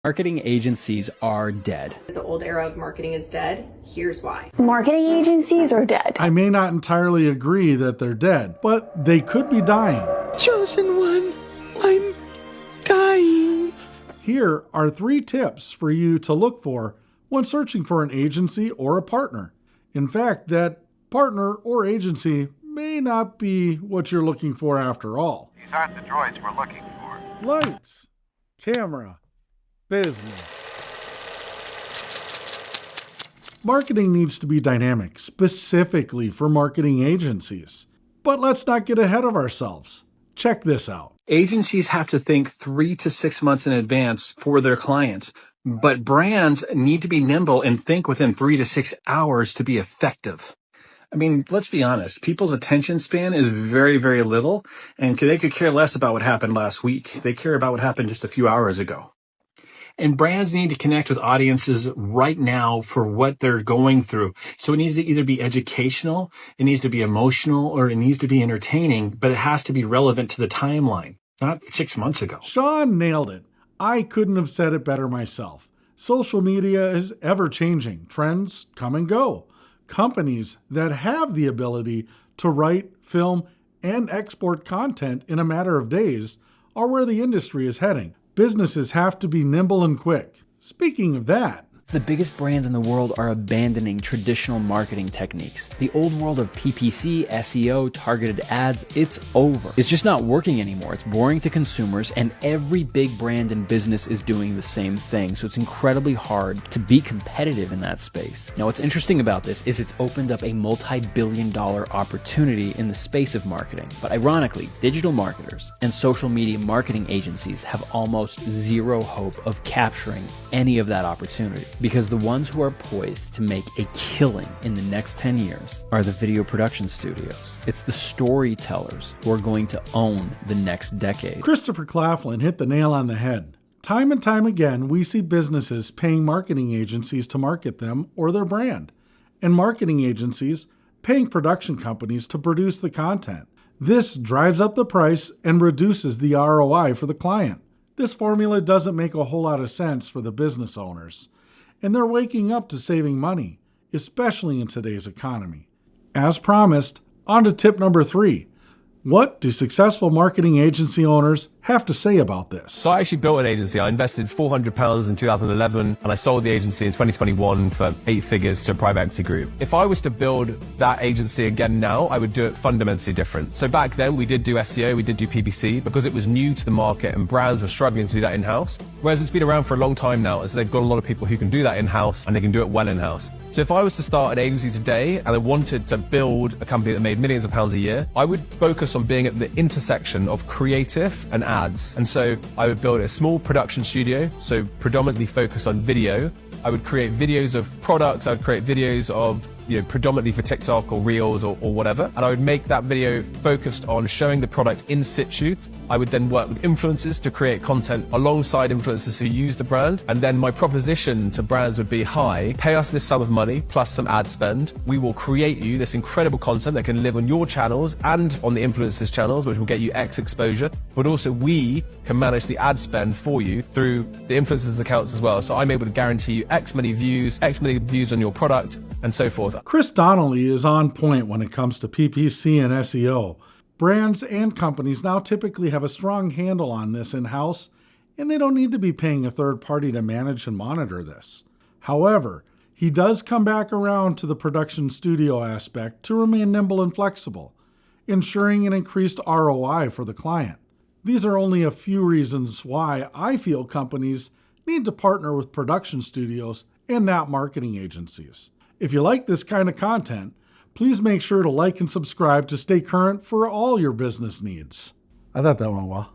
Marketing agencies are dead. The old era of marketing is dead. Here's why. Marketing agencies are dead. I may not entirely agree that they're dead, but they could be dying. Chosen one, I'm dying. Here are 3 tips for you to look for when searching for an agency or a partner. In fact, that partner or agency may not be what you're looking for after all. These aren't the droids we're looking for. Lights, camera, business. Marketing needs to be dynamic, specifically for marketing agencies. But let's not get ahead of ourselves. Check this out. Agencies have to think 3 to 6 months in advance for their clients, but brands need to be nimble and think within 3 to 6 hours to be effective. I mean, let's be honest, people's attention span is very, very little, and they could care less about what happened last week. They care about what happened just a few hours ago. And brands need to connect with audiences right now for what they're going through. So it needs to either be educational, it needs to be emotional, or it needs to be entertaining, but it has to be relevant to the timeline, not 6 months ago. Sean nailed it. I couldn't have said it better myself. Social media is ever changing. Trends come and go. Companies that have the ability to write, film, and export content in a matter of days are where the industry is heading. Businesses have to be nimble and quick. Speaking of that, The biggest brands in the world are abandoning traditional marketing techniques. The old world of PPC, SEO, targeted ads, it's over. It's just not working anymore. It's boring to consumers, and every big brand and business is doing the same thing. So it's incredibly hard to be competitive in that space. Now, what's interesting about this is it's opened up a multi-billion-dollar opportunity in the space of marketing. But ironically, digital marketers and social media marketing agencies have almost zero hope of capturing any of that opportunity. Because the ones who are poised to make a killing in the next 10 years are the video production studios. It's the storytellers who are going to own the next decade. Christopher Claflin hit the nail on the head. Time and time again, we see businesses paying marketing agencies to market them or their brand, and marketing agencies paying production companies to produce the content. This drives up the price and reduces the ROI for the client. This formula doesn't make a whole lot of sense for the business owners, and they're waking up to saving money, especially in today's economy. As promised, on to tip number 3. What do successful marketing agency owners have to say about this? So I actually built an agency. I invested £400 in 2011 and I sold the agency in 2021 for 8 figures to a private equity group. If I was to build that agency again now, I would do it fundamentally different. So back then we did do SEO, we did do PPC because it was new to the market and brands were struggling to do that in-house. Whereas it's been around for a long time now, and so they've got a lot of people who can do that in-house and they can do it well in-house. So if I was to start an agency today and I wanted to build a company that made millions of pounds a year, I would focus on being at the intersection of creative and ads. And so I would build a small production studio, so predominantly focused on video. I would create videos of products, I would create videos of, predominantly for TikTok or Reels or whatever. And I would make that video focused on showing the product in situ. I would then work with influencers to create content alongside influencers who use the brand. And then my proposition to brands would be, hi, pay us this sum of money plus some ad spend. We will create you this incredible content that can live on your channels and on the influencers' channels, which will get you X exposure. But also we can manage the ad spend for you through the influencers' accounts as well. So I'm able to guarantee you X many views on your product, and so forth. Chris Donnelly is on point when it comes to PPC and SEO. Brands and companies now typically have a strong handle on this in-house, and they don't need to be paying a third party to manage and monitor this. However, he does come back around to the production studio aspect to remain nimble and flexible, ensuring an increased ROI for the client. These are only a few reasons why I feel companies need to partner with production studios and not marketing agencies. If you like this kind of content, please make sure to like and subscribe to stay current for all your business needs. I thought that went well.